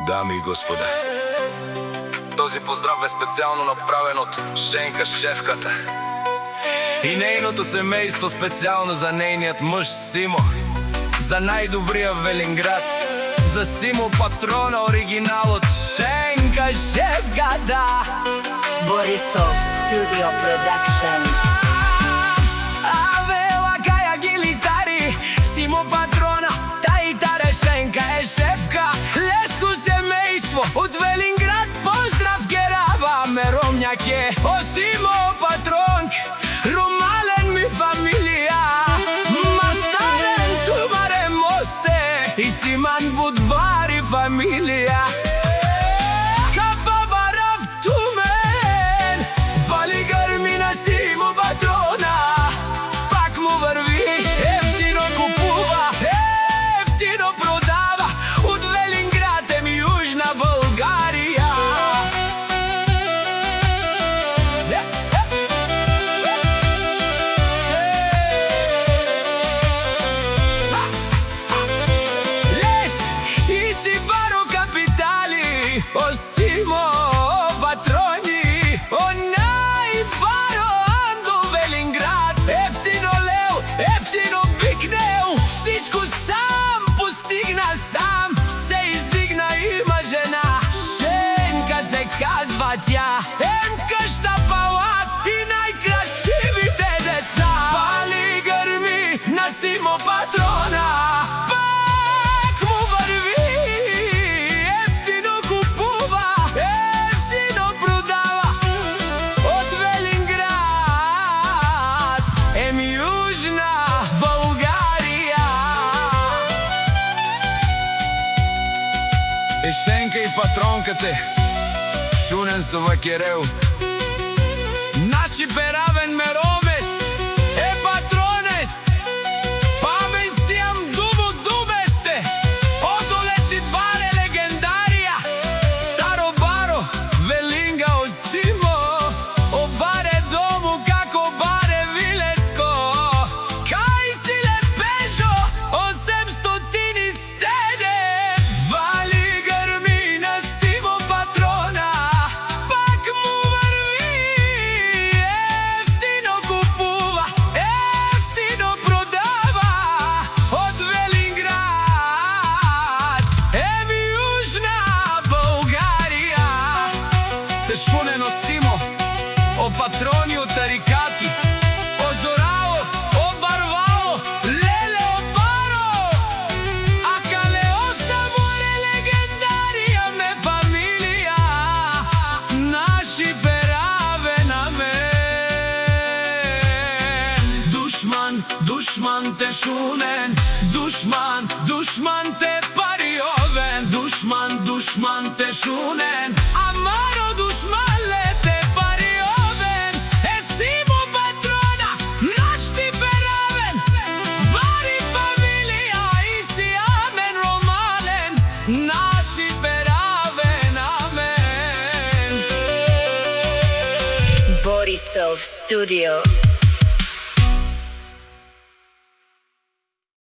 Дами и господа, този поздрав е специално направен от Женка, шефката, и нейното семейство, специално за нейният мъж Симо, за най-добрия Велинград, за Симо патрона, оригинал от Женка, шефката. Борисов Studio Production. Aveva caia gilitari, Simo patrona, тајтаре Женка е шефка. Леско семејство од Велинград, поздрав гераваме ромњаке. О Симо патронк, ромален ми фамилија, мастарен тумаре мосте и Симан будбари фамилија. O Simo patroni, o најбаро ando Велинград. Ефтино леу, ефтино бикнеу, всичко сам постигна сам. Се издигна, има жена, Женка се казва тя. Къща, палат и најкрасивите деца. Пали гърми на Симо патрона, Женка и патронката, шунен со вакерел. Наши перавен меромес е патронес, памен сијам дубо дубесте. Одоле си баре легендарија, таро баро велинга о Симо, о баре дому како баре вилеско. Кај си ле пежо 807. Шунено Симо, о патрони, о тарикати, о Зорао, о Барвало, леле о Баро, а калео саморе легендарија ме фамилија, наши пераве на мен. Душман, душман те шунен, душман, душман те париовен, душман, душман те шунен, амаро душман лете париовен. Е Симо патрона, наш ти перавен, бари фамилија и си амен ромален, наши перавен амен. Борисов Studio.